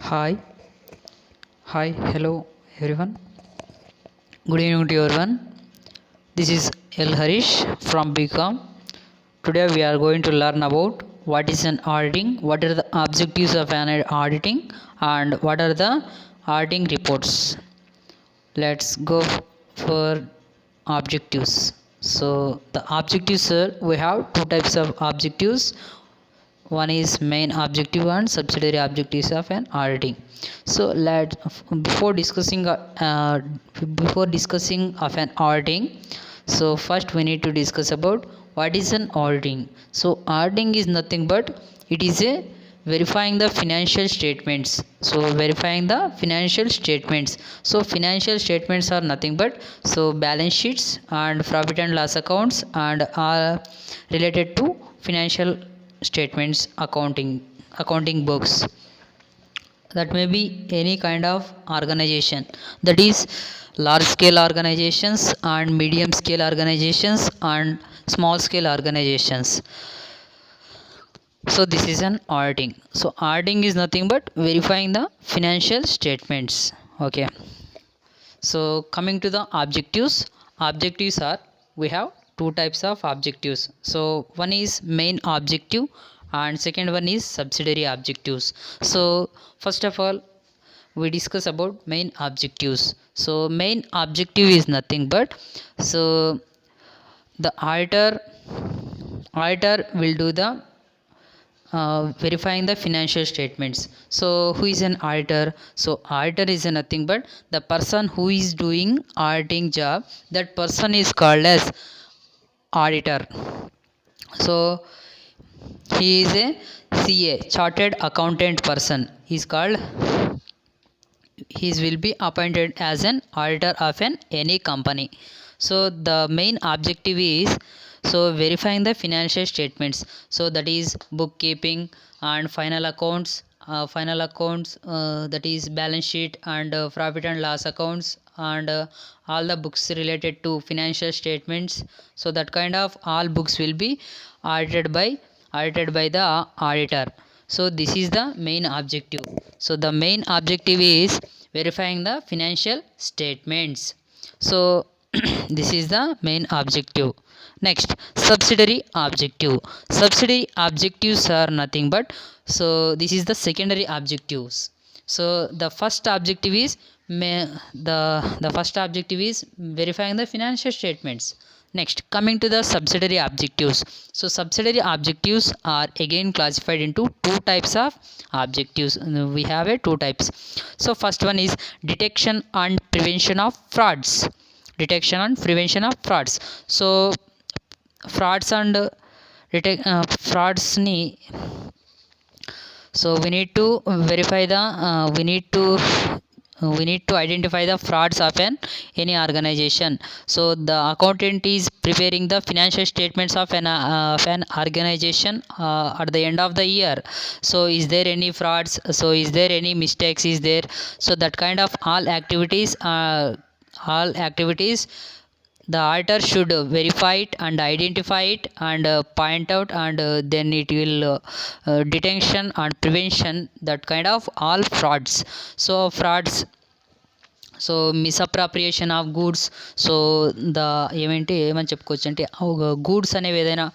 Hi, hello everyone. Good evening to everyone. This is L Harish from BCom. Today we are going to learn about what is an auditing, what are the objectives of an auditing, and what are the auditing reports. Let's go for objectives. So the objectives are, we have two types of objectives. One is main objective and subsidiary objectives of an auditing. So let before discussing before discussing of an auditing, so first we need to discuss about what is an auditing. So auditing is nothing but it is a verifying the financial statements. So verifying the financial statements. So financial statements are nothing but so balance sheets and profit and loss accounts and are related to financial statements, accounting books. That may be any kind of organization, that is large scale organizations and medium scale organizations and small scale organizations. So this is an auditing. So auditing is nothing but verifying the financial statements. Okay, so coming to the objectives are, we have two types of objectives. So one is main objective and second one is subsidiary objectives. So first of all we discuss about main objectives. So main objective is nothing but so the auditor will do the verifying the financial statements. So who is an auditor? So auditor is nothing but the person who is doing auditing job, that person is called as auditor. So he is a CA, chartered accountant person, he is called, he will be appointed as an auditor of any company. So the main objective is so verifying the financial statements. So that is bookkeeping and final accounts, that is balance sheet and profit and loss accounts and all the books related to financial statements. So that kind of all books will be audited by the auditor. So this is the main objective. So the main objective is verifying the financial statements. So this is the main objective. Next, subsidiary objective. Subsidiary objectives are nothing but so this is the secondary objectives. So the first objective is the first objective is verifying the financial statements. Next, coming to the subsidiary objectives. So subsidiary objectives are again classified into two types of objectives. We have a two types. So first one is detection and prevention of frauds. Detection and prevention of frauds. So frauds and frauds ni, so we need to verify the we need to identify the frauds of any organization. So the accountant is preparing the financial statements of an organization at the end of the year. So is there any frauds, so is there any mistakes is there, so that kind of all activities the auditor should verify it and identify it and point out and then it will detection and prevention that kind of all frauds. So frauds, so misappropriation of goods. So ఏమని చెప్పుకోవచ్చు అంటే goods అనేవి ఏదైనా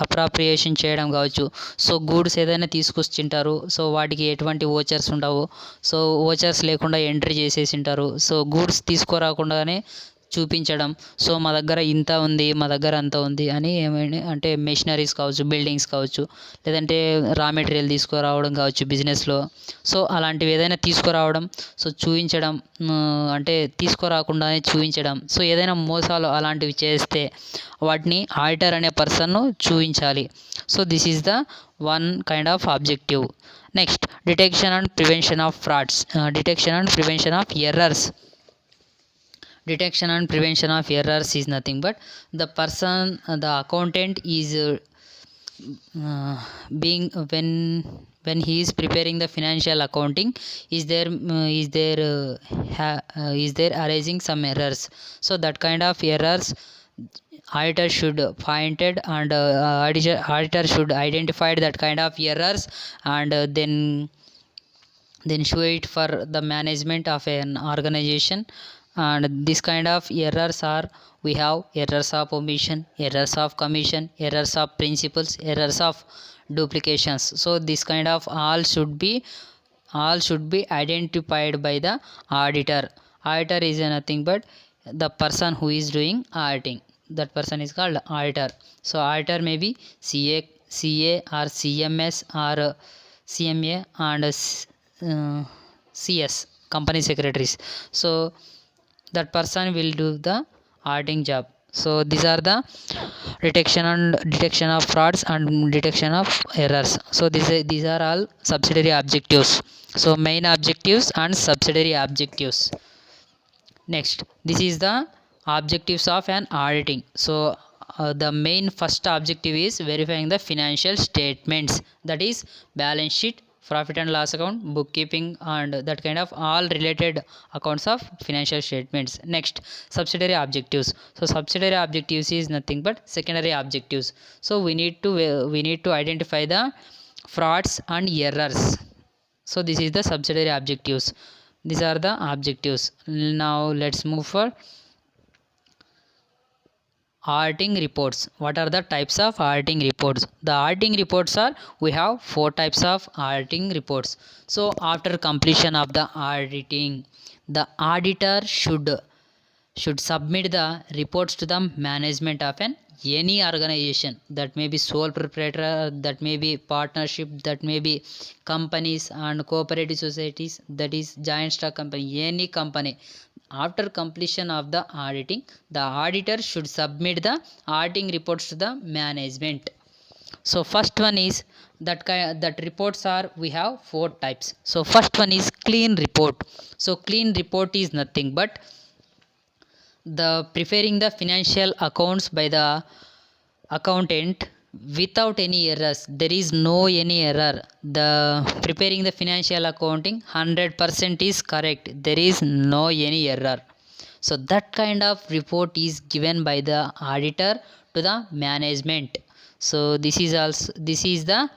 appropriation చేయడం కావచ్చు. So goods ఏదైనా తీసుకొచ్చింటారు, so వాటికి ఎటువంటి ఓచర్స్ ఉండవు, సో ఓచర్స్ లేకుండా ఎంట్రీ చేసేసి ఉంటారు. సో గూడ్స్ తీసుకురాకుండానే చూపించడం, సో మా దగ్గర ఇంత ఉంది, మా దగ్గర అంత ఉంది అని ఏమైనా అంటే మెషినరీస్ కావచ్చు, బిల్డింగ్స్ కావచ్చు, లేదంటే రా మెటీరియల్ తీసుకురావడం కావచ్చు బిజినెస్లో. సో అలాంటివి ఏదైనా తీసుకురావడం, సో చూపించడం, అంటే తీసుకురాకుండానే చూపించడం. సో ఏదైనా మోసాలు అలాంటివి చేస్తే వాటిని ఆడిటర్ అనే పర్సన్ చూపించాలి. So this is the one kind of objective. Next, detection and prevention of frauds. Detection and prevention of errors. Detection and prevention of errors is nothing but the person, the accountant is being when he is preparing the financial accounting, is there arising some errors. So that kind of errors auditor should find it and auditor should identify that kind of errors and then then show it for the management of an organization. And this kind of errors are, we have errors of omission, errors of commission, errors of principles, errors of duplications. So this kind of all should be identified by the auditor. Auditor is nothing but the person who is doing auditing. That person is called auditor. So auditor may be CA or CMS or CMA and CS, company secretaries. So that person will do the auditing job. So these are the detection of frauds and detection of errors. So these are all subsidiary objectives. So main objectives and subsidiary objectives. Next, this is the objectives of an auditing. So the main first objective is verifying the financial statements, that is balance sheet, profit and loss account, bookkeeping, and that kind of all related accounts of financial statements. Next, subsidiary objectives. So subsidiary objectives is nothing but secondary objectives. So we need to identify the frauds and errors. So this is the subsidiary objectives. These are the objectives. Now let's move for auditing reports. What are the types of auditing reports? The auditing reports are, we have four types of auditing reports. So after completion of the auditing, the auditor should submit the reports to the management of any organization. That may be sole proprietor, that may be partnership, that may be companies and cooperative societies, that is joint stock company, any company. After completion of the auditing, the auditor should submit the auditing reports to the management. So first one is that reports are, we have four types. So first one is clean report. So clean report is nothing but the preparing the financial accounts by the accountant without any errors. There is no any error. The preparing the financial accounting 100% is correct, there is no any error. So that kind of report is given by the auditor to the management. So this is the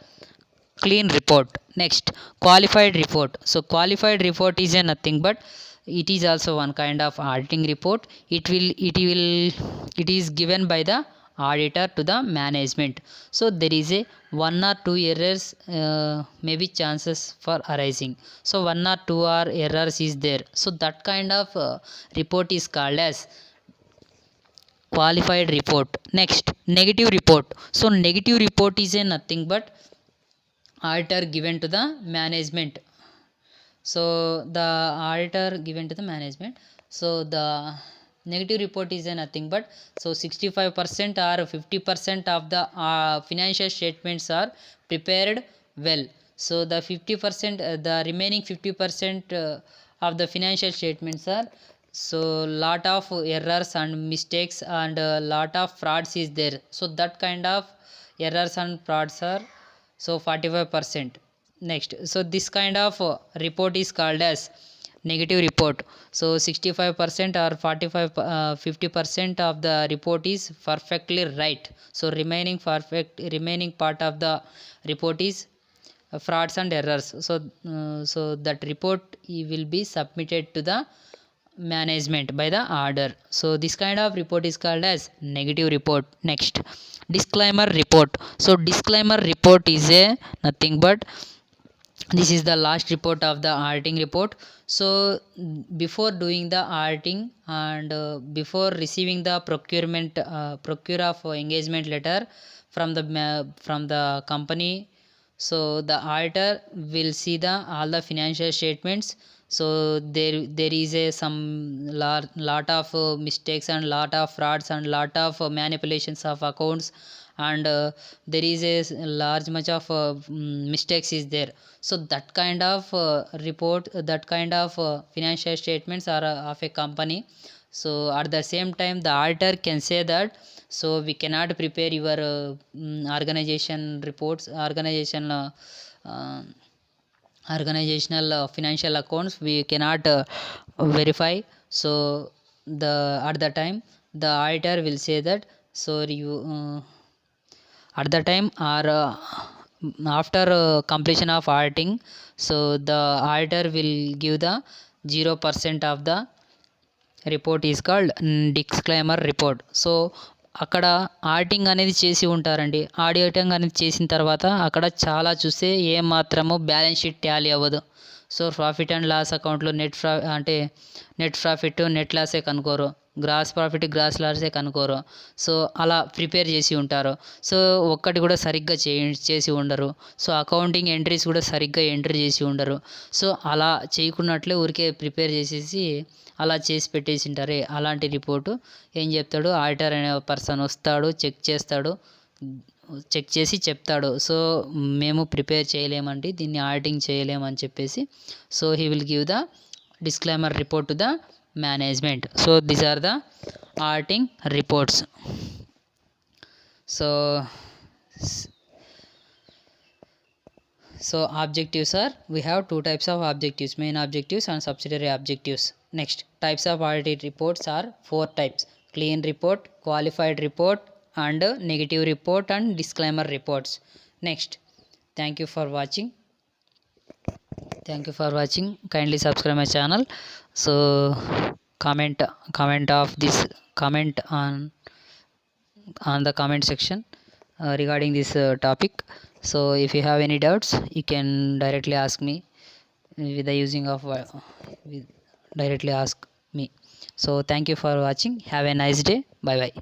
clean report. Next, qualified report. So qualified report is a nothing but it is also one kind of auditing report. It is given by the auditor to the management. So there is a one or two errors, maybe chances for arising. So one or two are errors is there. So that kind of report is called as qualified report. Next, negative report. So negative report is a nothing but auditor given to the management. So the auditor given to the management. So the negative report is a nothing but, so 65% or 50% of the financial statements are prepared well. So the 50%, the remaining 50% of the financial statements are, so lot of errors and mistakes and lot of frauds is there. So that kind of errors and frauds are, so 45%. Next, so this kind of report is called as negative report. So 65% or 50% of the report is perfectly right. So remaining part of the report is frauds and errors. So that report will be submitted to the management by the order. So this kind of report is called as negative report. Next, disclaimer report. So disclaimer report is a nothing but, this is the last report of the auditing report. So before doing the auditing and before receiving the procure of engagement letter from the company, so the auditor will see the all the financial statements. So there is a some lot of mistakes and lot of frauds and lot of manipulations of accounts, and there is a large much of mistakes is there. So that kind of report, that kind of financial statements are of a company. So at the same time the auditor can say that, so we cannot prepare your organization reports, uh, organizational financial accounts we cannot verify. So the at the time the auditor will say that, so you at the time or after completion of auditing, so the auditor will give the 0% of the report is called disclaimer report. So అక్కడ auditing అనేది చేసి ఉంటారండి. Auditing అనేది చేసిన తర్వాత అక్కడ చాలా చూస్తే ఏం మాత్రము బ్యాలెన్స్ షీట్ టాలీ అవ్వదు. సో ప్రాఫిట్ అండ్ లాస్ అకౌంట్లో నెట్ ప్రాఫిట్ నెట్ లాసే కనుకోరు, గ్రాస్ ప్రాఫిట్ గ్రాస్ లాసే కనుకోరు. సో అలా ప్రిపేర్ చేసి ఉంటారు. సో ఒక్కటి కూడా సరిగ్గా చేసి ఉండరు. సో అకౌంటింగ్ ఎంట్రీస్ కూడా సరిగ్గా ఎంట్రీ చేసి ఉండరు. సో అలా చేయకున్నట్లే ఊరికే ప్రిపేర్ చేసేసి అలా చేసి పెట్టేసి ఉంటారే. అలాంటి రిపోర్టు ఏం చెప్తాడు, ఆడిటర్ అనే పర్సన్ వస్తాడు, చెక్ చేసి చెప్తాడు, సో మేము ప్రిపేర్ చేయలేమండి, దీన్ని ఆడిటింగ్ చేయలేమని చెప్పేసి. So he will give the disclaimer report to the management. So these are the auditing reports. So objectives are, we have two types of objectives, main objectives and subsidiary objectives. Next, types of audit reports are 4 types: clean report, qualified report, and negative report and disclaimer reports. Next, thank you for watching. Kindly subscribe my channel. So comment of this, comment on the comment section regarding this topic. So if you have any doubts, you can directly ask me with the using of directly ask me. So thank you for watching. Have a nice day. Bye bye.